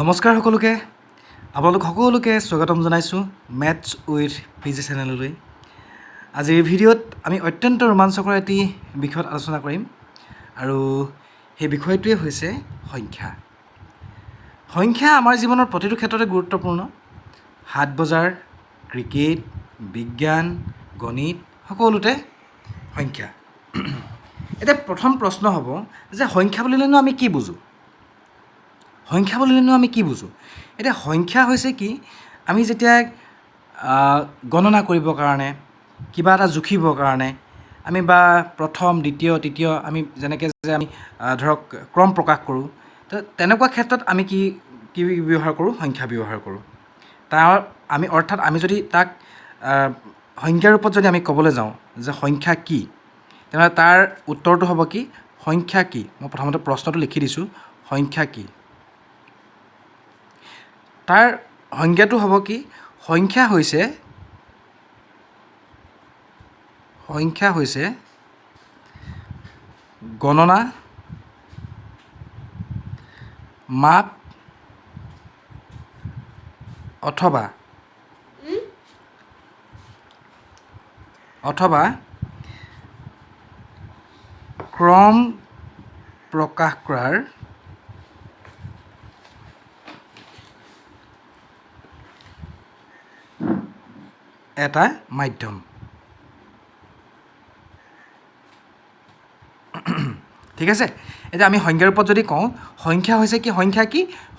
নমস্কাৰ সকলোকে আপোনালোক সকলোকে স্বাগতম জনাইছোঁ মেথছ উইথ পিজি চেনেললৈ। আজিৰ ভিডিঅ'ত আমি অত্যন্ত ৰোমাঞ্চকৰ এটি বিষয়ত আলোচনা কৰিম আৰু সেই বিষয়টোৱে হৈছে সংখ্যা। সংখ্যা আমাৰ জীৱনৰ প্ৰতিটো ক্ষেত্ৰতে গুৰুত্বপূৰ্ণ। হাট বজাৰ, ক্ৰিকেট, বিজ্ঞান, গণিত সকলোতে সংখ্যা। এতিয়া প্ৰথম প্ৰশ্ন হ'ব যে সংখ্যা বুলিলেনো আমি কি বুজোঁ? সংখ্যা বুলিলেনো আমি কি বুজোঁ? এতিয়া সংখ্যা হৈছে কি, আমি যেতিয়া গণনা কৰিবৰ কাৰণে, কিবা এটা জুখিবৰ কাৰণে আমি বা প্ৰথম, দ্বিতীয়, তৃতীয় আমি যেনেকৈ যে আমি ধৰক ক্ৰম প্ৰকাশ কৰোঁ, তো তেনেকুৱা ক্ষেত্ৰত আমি কি ব্যৱহাৰ কৰোঁ? সংখ্যা ব্যৱহাৰ কৰোঁ। তাৰ অৰ্থাৎ আমি যদি তাক সংখ্যাৰ ৰূপত যদি আমি ক'বলৈ যাওঁ যে সংখ্যা কি, তেনেহ'লে তাৰ উত্তৰটো হ'ব কি? সংখ্যা কি? মই প্ৰথমতে প্ৰশ্নটো লিখি দিছোঁ, সংখ্যা কি? তাৰ সংজ্ঞাটো হ'ব কি? সংখ্যা হৈছে গণনা, মাপ অথবা ক্ৰম প্ৰকাশ কৰাৰ এটা মাধ্যম। ঠিক আছে। এতিয়া আমি সংখ্যাৰ ৰূপত যদি কওঁ, সংখ্যা হৈছে কি?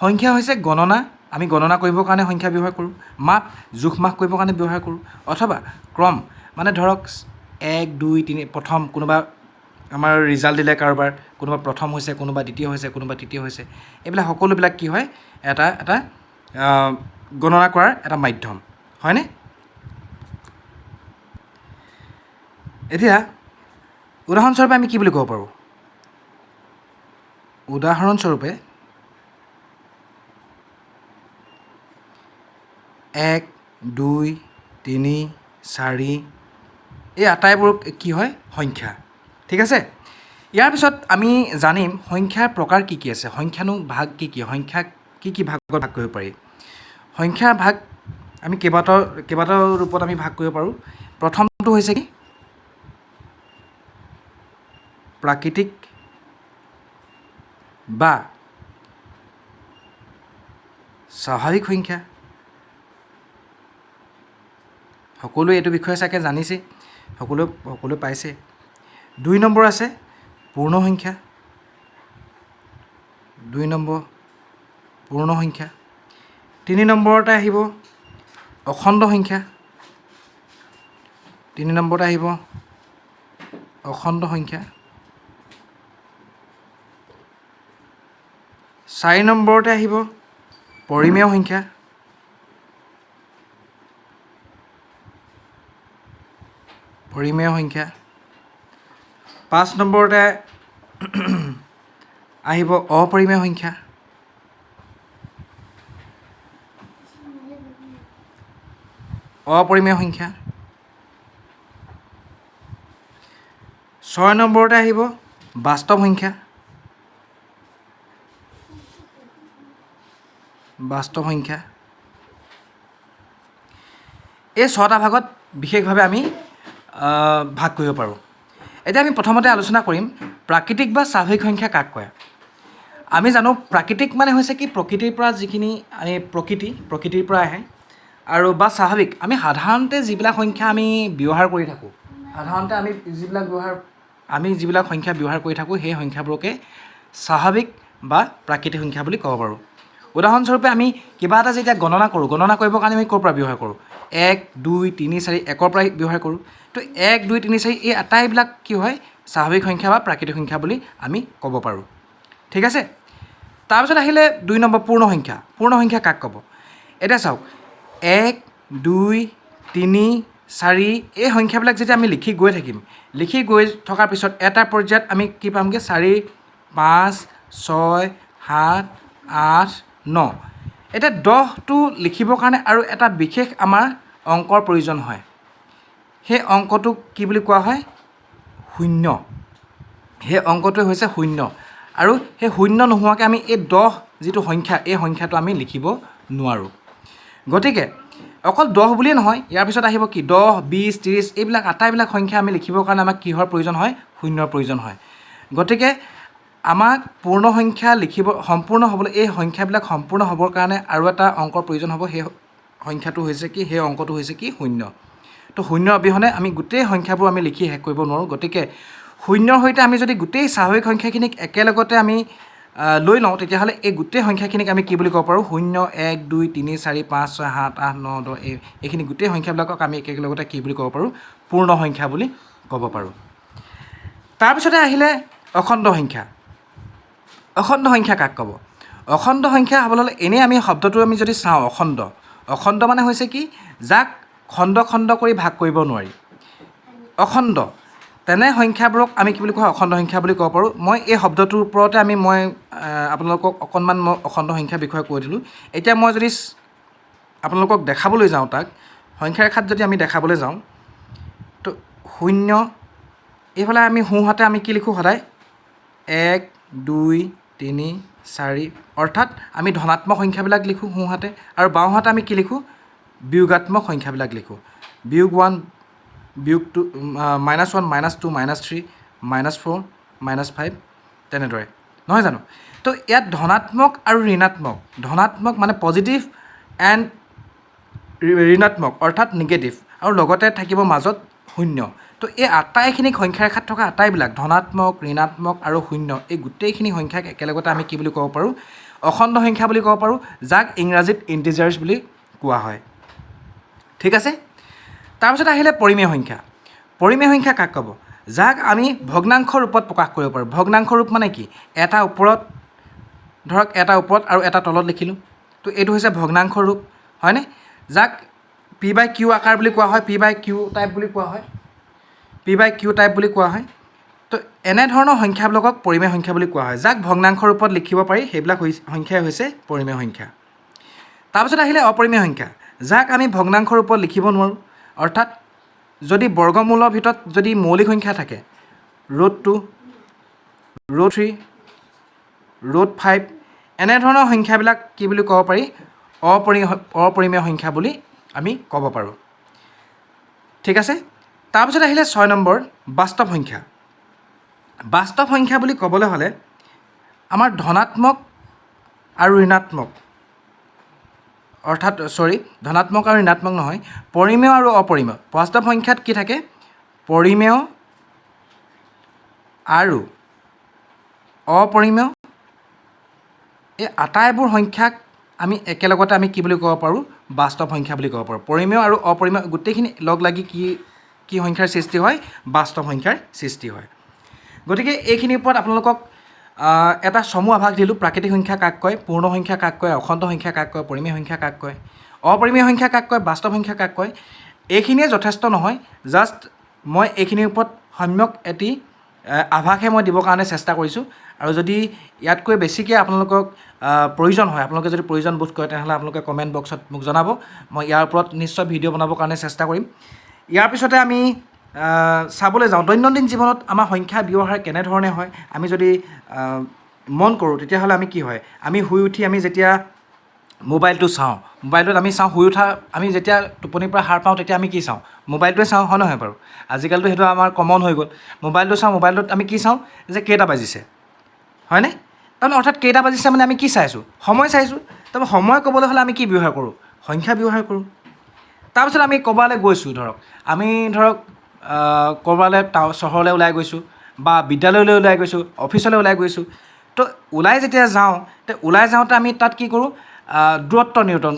সংখ্যা হৈছে গণনা, আমি গণনা কৰিবৰ কাৰণে সংখ্যা ব্যৱহাৰ কৰোঁ। মাপ, জোখ মাখ কৰিবৰ কাৰণে ব্যৱহাৰ কৰোঁ। অথবা ক্ৰম, মানে ধৰক 1, 2, 3, প্ৰথম কোনোবা আমাৰ ৰিজাল্ট দিলে কাৰোবাৰ, কোনোবা প্ৰথম হৈছে, কোনোবা দ্বিতীয় হৈছে, কোনোবা তৃতীয় হৈছে, এইবিলাক সকলোবিলাক কি হয়? এটা গণনা কৰাৰ এটা মাধ্যম, হয়নে? এতিয়া উদাহৰণস্বৰূপে আমি কি বুলি ক'ব পাৰোঁ? উদাহৰণস্বৰূপে 1, 2, 3, 4 এই আটাইবোৰ কি হয়? সংখ্যা। ঠিক আছে। ইয়াৰ পিছত আমি জানিম সংখ্যাৰ প্ৰকাৰ কি কি আছে, সংখ্যানো ভাগ কি কি, সংখ্যা কি কি ভাগত ভাগ কৰিব পাৰি। সংখ্যাৰ ভাগ আমি কেইবাটাও ৰূপত আমি ভাগ কৰিব পাৰোঁ। প্ৰথমটো হৈছে কি? প্ৰাকৃতিক বা স্বাভাৱিক সংখ্যা। সকলোৱে এইটো বিষয়ে চাগে জানিছে, সকলোৱে পাইছে। 2 নম্বৰ আছে পূৰ্ণ সংখ্যা। 2 নম্বৰ পূৰ্ণ সংখ্যা। 3 নম্বৰতে আহিব অখণ্ড সংখ্যা। 3 নম্বৰতে আহিব অখণ্ড সংখ্যা। 4 নম্বৰতে আহিব পৰিমেয় সংখ্যা। 5 নম্বৰতে আহিব অপৰিমেয় সংখ্যা। 6 নম্বৰতে আহিব বাস্তৱ সংখ্যা। এই 6টা ভাগত বিশেষভাৱে আমি ভাগ কৰিব পাৰোঁ। এতিয়া আমি প্ৰথমতে আলোচনা কৰিম প্ৰাকৃতিক বা স্বাভাৱিক সংখ্যা কাক কয়। আমি জানো প্ৰাকৃতিক মানে হৈছে কি? প্ৰকৃতিৰ পৰা যিখিনি আমি প্ৰকৃতিৰ পৰা আহে, আৰু বা স্বাভাৱিক আমি সাধাৰণতে যিবিলাক সংখ্যা আমি ব্যৱহাৰ কৰি থাকোঁ, আমি যিবিলাক সংখ্যা ব্যৱহাৰ কৰি থাকোঁ সেই সংখ্যাবোৰকে স্বাভাৱিক বা প্ৰাকৃতিক সংখ্যা বুলি ক'ব পাৰোঁ। উদাহৰণস্বৰূপে আমি কিবা এটা যেতিয়া গণনা কৰিবৰ কাৰণে আমি ক'ৰ পৰা ব্যৱহাৰ কৰোঁ? 1, 2, 3, 4 1ৰ পৰাই ব্যৱহাৰ কৰোঁ। তো 1, 2, 3, 4 এই আটাইবিলাক কি হয়? স্বাভাৱিক সংখ্যা বা প্ৰাকৃতিক সংখ্যা বুলি আমি ক'ব পাৰোঁ। ঠিক আছে। তাৰপিছত আহিলে 2 নম্বৰ পূৰ্ণ সংখ্যা। পূৰ্ণ সংখ্যা কাক ক'ব? এতিয়া চাওক 1, 2, 3, 4 এই সংখ্যাবিলাক যেতিয়া আমি লিখি গৈ থকাৰ পিছত এটা পৰ্যায়ত আমি কি পামগৈ? 4, 5, 6, 7, 8, 9। এতিয়া 10টো লিখিবৰ কাৰণে আৰু এটা বিশেষ আমাৰ অংকৰ প্ৰয়োজন হয়। সেই অংকটোক কি বুলি কোৱা হয়? শূন্য। সেই অংকটোৱে হৈছে শূন্য। আৰু সেই শূন্য নোহোৱাকৈ আমি এই 10 যিটো সংখ্যা এই সংখ্যাটো আমি লিখিব নোৱাৰোঁ গতিকে অকল 10 বুলিয়ে নহয় ইয়াৰ পিছত আহিব কি 10 20 30 এইবিলাক আটাইবিলাক সংখ্যা আমি লিখিবৰ কাৰণে আমাক কিহৰ প্ৰয়োজন হয় শূন্যৰ প্ৰয়োজন হয় গতিকে আমাক পূৰ্ণ সংখ্যা লিখিব সম্পূৰ্ণ হ'বলৈ এই সংখ্যাবিলাক সম্পূৰ্ণ হ'বৰ কাৰণে আৰু এটা অংকৰ প্ৰয়োজন হ'ব সেই সংখ্যাটো হৈছে কি সেই অংকটো হৈছে কি শূন্য তো শূন্যৰ অবিহনে আমি গোটেই সংখ্যাবোৰ আমি লিখি শেষ কৰিব নোৱাৰোঁ গতিকে শূন্যৰ সৈতে আমি যদি গোটেই স্বাভাৱিক সংখ্যাখিনিক একেলগতে আমি লৈ লওঁ তেতিয়াহ'লে এই গোটেই সংখ্যাখিনিক আমি কি বুলি ক'ব পাৰোঁ 0 1 2 3 4 5 6 7 8 9 10 এইখিনি গোটেই সংখ্যাবিলাকক আমি একেলগতে কি বুলি ক'ব পাৰোঁ পূৰ্ণ সংখ্যা বুলি ক'ব পাৰোঁ তাৰপিছতে আহিলে অখণ্ড সংখ্যা অখণ্ড সংখ্যা কাক ক'ব অখণ্ড সংখ্যা হ'বলৈ হ'লে এনেই আমি শব্দটো আমি যদি চাওঁ অখণ্ড মানে হৈছে কি যাক খণ্ড খণ্ড কৰি ভাগ কৰিব নোৱাৰি অখণ্ড তেনে সংখ্যাবোৰক আমি কি বুলি কোৱা অখণ্ড সংখ্যা বুলি ক'ব পাৰোঁ মই এই শব্দটোৰ ওপৰতে মই আপোনালোকক অকণমান মই অখণ্ড সংখ্যাৰ বিষয়ে কৈ দিলোঁ এতিয়া মই যদি আপোনালোকক দেখাবলৈ যাওঁ তাক সংখ্যা ৰেখাত যদি আমি দেখাবলৈ যাওঁ তো 0 এইফালে আমি সোঁহাতে আমি কি লিখোঁ সদায় 1 2 3 4 অৰ্থাৎ আমি ধনাত্মক সংখ্যাবিলাক লিখোঁ সোঁহাতে আৰু বাওঁহাতে আমি কি লিখোঁ বিয়োগাত্মক সংখ্যাবিলাক লিখোঁ বিয়োগ 1 বিয়োগ 2 -1 -2 -3 -4 -5 তেনেদৰে নহয় জানো তো ইয়াত ধনাত্মক আৰু ঋণাত্মক ধনাত্মক মানে পজিটিভ এণ্ড ঋণাত্মক অৰ্থাৎ নিগেটিভ আৰু লগতে থাকিব মাজত শূন্য তো এই আটাইখিনি সংখ্যা ৰেখাত থকা আটাইবিলাক ধনাত্মক ঋণাত্মক আৰু শূন্য এই গোটেইখিনি সংখ্যাক একেলগতে আমি কি বুলি ক'ব পাৰোঁ অখণ্ড সংখ্যা বুলি ক'ব পাৰোঁ যাক ইংৰাজীত ইণ্টিজাৰ্ছ বুলি কোৱা হয় ঠিক আছে তাৰপিছত আহিলে পৰিমেয় সংখ্যা কাক ক'ব যাক আমি ভগ্নাংশ ৰূপত প্ৰকাশ কৰিব পাৰোঁ ভগ্নাংশ ৰূপ মানে কি এটা ওপৰত ধৰক এটা ওপৰত আৰু এটা তলত লিখিলোঁ তো এইটো হৈছে ভগ্নাংশ ৰূপ হয়নে যাক p/q আকাৰ বুলি কোৱা হয় p/q টাইপ বুলি কোৱা হয় p/q টাইপ বুলি কোৱা হয় তো এনেধৰণৰ সংখ্যাবিলাকক পৰিমেয় সংখ্যা বুলি কোৱা হয় যাক ভগ্নাংশ ৰূপত লিখিব পাৰি সেইবিলাক সংখ্যাই হৈছে পৰিমেয় সংখ্যা তাৰপিছত আহিলে অপৰিমেয় সংখ্যা যাক আমি ভগ্নাংশ ৰূপত লিখিব নোৱাৰোঁ অৰ্থাৎ যদি বৰ্গমূলৰ ভিতৰত যদি মৌলিক সংখ্যা থাকে √2 √3 √5 এনেধৰণৰ সংখ্যাবিলাক কি বুলি ক'ব পাৰি অপৰিমেয় সংখ্যা বুলি আমি ক'ব পাৰোঁ ঠিক আছে তাৰপিছত আহিলে 6 নম্বৰ বাস্তৱ সংখ্যা বুলি ক'বলৈ হ'লে আমাৰ ধনাত্মক আৰু ঋণাত্মক অৰ্থাৎ ধনাত্মক আৰু ঋণাত্মক নহয় পৰিমেয় আৰু অপৰিমেয় বাস্তৱ সংখ্যাত কি থাকে পৰিমেয় আৰু অপৰিমেয় এই আটাইবোৰ সংখ্যাক আমি একেলগতে আমি কি বুলি ক'ব পাৰোঁ বাস্তৱ সংখ্যা বুলি ক'ব পাৰোঁ পৰিমেয় আৰু অপৰিমেয় গোটেইখিনি লগ লাগি কি সংখ্যাৰ সৃষ্টি হয় বাস্তৱ সংখ্যাৰ সৃষ্টি হয় গতিকে এইখিনিৰ ওপৰত আপোনালোকক এটা চমু আভাস দিলোঁ প্ৰাকৃতিক সংখ্যা কাক কয় পূৰ্ণ সংখ্যা কাক কয় অখণ্ড সংখ্যা কাক কয় পৰিমেয় সংখ্যা কাক কয় অপৰিমেয় সংখ্যা কাক কয় বাস্তৱ সংখ্যা কাক কয় এইখিনিয়ে যথেষ্ট নহয় জাষ্ট মই এইখিনিৰ ওপৰত সম্যক এটি আভাসহে মই দিবৰ কাৰণে চেষ্টা কৰিছোঁ আৰু যদি ইয়াতকৈ বেছিকৈ আপোনালোকক প্ৰয়োজন হয় আপোনালোকে যদি প্ৰয়োজন বোধ কৰে তেনেহ'লে আপোনালোকে কমেণ্ট বক্সত মোক জনাব মই ইয়াৰ ওপৰত নিশ্চয় ভিডিঅ' বনাবৰ কাৰণে চেষ্টা কৰিম ইয়াৰ পিছতে আমি চাবলৈ যাওঁ দৈনন্দিন জীৱনত আমাৰ সংখ্যা ব্যৱহাৰ কেনেধৰণে হয় আমি যদি মন কৰোঁ তেতিয়াহ'লে আমি কি হয় আমি শুই উঠি আমি যেতিয়া মোবাইলটো চাওঁ মোবাইলটোত আমি চাওঁ শুই উঠা আমি যেতিয়া টোপনিৰ পৰা সাৰ পাওঁ তেতিয়া আমি কি চাওঁ মোবাইলটোৱে চাওঁ হয় নহয় বাৰু আজিকালিতো সেইটো আমাৰ কমন হৈ গ'ল মোবাইলটো চাওঁ মোবাইলটোত আমি কি চাওঁ যে কেইটা বাজিছে হয়নে তাৰমানে অৰ্থাৎ কেইটা বাজিছে মানে আমি কি চাইছোঁ সময় চাইছোঁ তাৰমানে সময় ক'বলৈ হ'লে আমি কি ব্যৱহাৰ কৰোঁ সংখ্যা ব্যৱহাৰ কৰোঁ তাৰপিছত আমি ক'ৰবালৈ গৈছোঁ আমি ধৰক ক'ৰবালৈ চহৰলৈ ওলাই গৈছোঁ বা বিদ্যালয়লৈ ওলাই গৈছোঁ অফিচলৈ ওলাই গৈছোঁ তো ওলাই যেতিয়া যাওঁ ওলাই যাওঁতে আমি তাত কি কৰোঁ দূৰত্ব নিয়ন্ত্ৰণ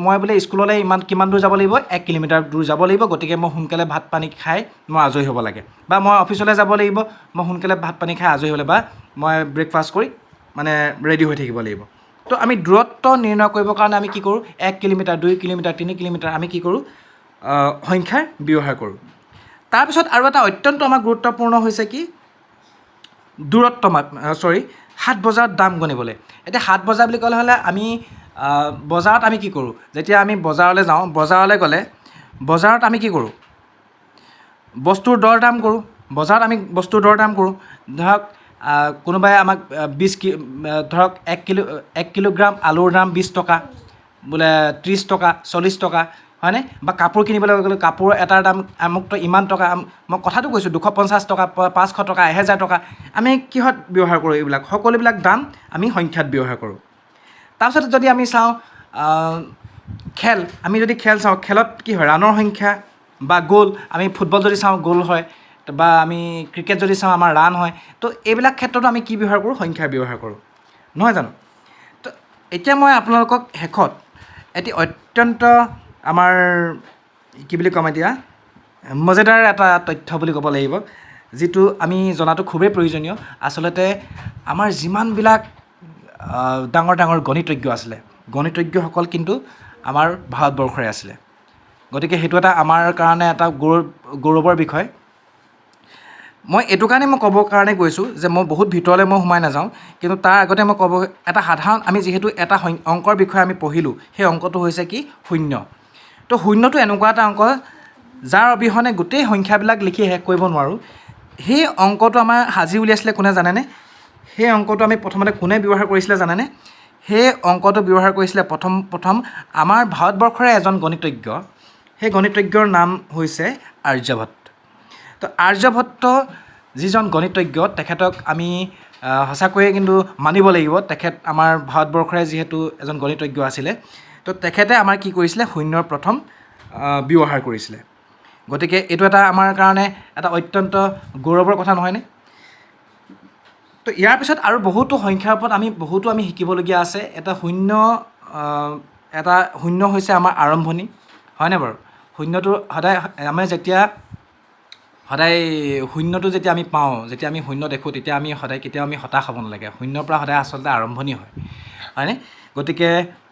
মই বোলে স্কুললৈ কিমান দূৰ যাব লাগিব 1 কিলোমিটাৰ দূৰ যাব লাগিব গতিকে মই সোনকালে ভাত পানী খাই মই আজৰি হ'ব লাগে বা মই অফিচলৈ যাব লাগিব মই সোনকালে ভাত পানী খাই আজৰি হ'লে বা মই ব্ৰেকফাষ্ট কৰি মানে ৰেডি হৈ থাকিব লাগিব তো আমি দূৰত্ব নিৰ্ণয় কৰিবৰ কাৰণে আমি কি কৰোঁ 1 কিলোমিটাৰ 2 কিলোমিটাৰ 3 কিলোমিটাৰ আমি কি কৰোঁ সংখ্যাৰ ব্যৱহাৰ কৰোঁ তাৰপিছত আৰু এটা অত্যন্ত আমাৰ গুৰুত্বপূৰ্ণ হৈছে কি দূৰত্ব হাট বজাৰত দাম গণিবলৈ এতিয়া হাট বজাৰ বুলি ক'লে হ'লে আমি বজাৰত আমি কি কৰোঁ যেতিয়া আমি বজাৰলৈ যাওঁ বজাৰলৈ গ'লে বজাৰত আমি কি কৰোঁ বস্তুৰ দৰ দাম কৰোঁ বজাৰত আমি বস্তুৰ দৰ দাম কৰোঁ ধৰক কোনোবাই আমাক 20 ধৰক 1 কিলোগ্ৰাম আলুৰ দাম 20 টকা, বোলে 30 টকা 40 টকা, হয়নে? বা কাপোৰ কিনিবলৈ গ'লে কাপোৰ এটাৰ দাম আমুকটো ইমান টকা, মই কথাটো কৈছোঁ 250 টকা 500 টকা 1000 টকা। আমি কিহত ব্যৱহাৰ কৰোঁ? এইবিলাক সকলোবিলাক দাম আমি সংখ্যাত ব্যৱহাৰ কৰোঁ। তাৰপিছত যদি আমি চাওঁ খেল, আমি যদি খেল চাওঁ, খেলত কি হয়? ৰাণৰ সংখ্যা বা গ'ল। আমি ফুটবল যদি চাওঁ গ'ল হয়, বা আমি ক্ৰিকেট যদি চাওঁ আমাৰ ৰাণ হয়। তো এইবিলাক ক্ষেত্ৰতো আমি কি ব্যৱহাৰ কৰোঁ? সংখ্যা ব্যৱহাৰ কৰোঁ, নহয় জানো? তো এতিয়া মই আপোনালোকক শেষত এটি অত্যন্ত আমাৰ কি বুলি ক'ম এতিয়া, মজেদাৰ এটা তথ্য বুলি ক'ব লাগিব, যিটো আমি জনাটো খুবেই প্ৰয়োজনীয়। আচলতে আমাৰ যিমানবিলাক ডাঙৰ ডাঙৰ গণিতজ্ঞ আছিলে, গণিতজ্ঞসকল কিন্তু আমাৰ ভাৰতবৰ্ষৰে আছিলে। গতিকে সেইটো এটা আমাৰ কাৰণে এটা গৌৰৱৰ বিষয়। মই এইটো কাৰণে মই ক'বৰ কাৰণে গৈছোঁ যে মই বহুত ভিতৰলৈ মই সোমাই নাযাওঁ, কিন্তু তাৰ আগতে মই ক'ব, এটা সাধাৰণ, আমি যিহেতু এটা অংকৰ বিষয়ে আমি পঢ়িলোঁ, সেই অংকটো হৈছে কি? শূন্য। তো শূন্যটো এনেকুৱা এটা অংক যাৰ অবিহনে গোটেই সংখ্যাবিলাক লিখি শেষ কৰিব নোৱাৰোঁ। সেই অংকটো আমাৰ সাজি উলিয়াইছিলে কোনে জানেনে? সেই অংকটো আমি প্ৰথমতে কোনে ব্যৱহাৰ কৰিছিলে জানেনে? সেই অংকটো ব্যৱহাৰ কৰিছিলে প্ৰথম আমাৰ ভাৰতবৰ্ষৰে এজন গণিতজ্ঞ। সেই গণিতজ্ঞৰ নাম হৈছে আৰ্যভট্ট। তো আৰ্যভট্ট যিজন গণিতজ্ঞ, তেখেতক আমি সঁচাকৈয়ে কিন্তু মানিব লাগিব। তেখেত আমাৰ ভাৰতবৰ্ষৰে যিহেতু এজন গণিতজ্ঞ আছিলে, তো তেখেতে আমাৰ কি কৰিছিলে? শূন্যৰ প্ৰথম ব্যৱহাৰ কৰিছিলে। গতিকে এইটো এটা আমাৰ কাৰণে এটা অত্যন্ত গৌৰৱৰ কথা নহয়নে? তো ইয়াৰ পিছত আৰু বহুতো সংখ্যাৰ ওপৰত আমি শিকিবলগীয়া আছে। এটা শূন্য হৈছে আমাৰ আৰম্ভণি, হয়নে বাৰু? শূন্যটো সদায় আমি সদায় শূন্যটো যেতিয়া আমি পাওঁ, যেতিয়া আমি শূন্য দেখোঁ, তেতিয়া আমি সদায় কেতিয়াও আমি হতাশ হ'ব নালাগে। শূন্যৰ পৰা সদায় আচলতে আৰম্ভণি হয়, হয়নে? গতিকে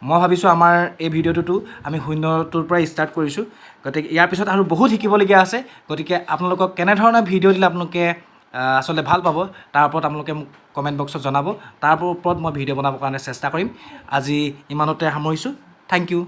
মই ভাবিছোঁ আমাৰ এই ভিডিঅ'টোতো আমি শূন্যটোৰ পৰাই ষ্টাৰ্ট কৰিছোঁ। গতিকে ইয়াৰ পিছত আৰু বহুত শিকিবলগীয়া আছে। গতিকে আপোনালোকক কেনেধৰণৰ ভিডিঅ' দিলে আপোনালোকে আচলতে ভাল পাব, তাৰ ওপৰত আপোনালোকে মোক কমেণ্ট বক্সত জনাব। তাৰ ওপৰত মই ভিডিঅ' বনাবৰ কাৰণে চেষ্টা কৰিম। আজি ইমানতে সামৰিছোঁ। Thank U.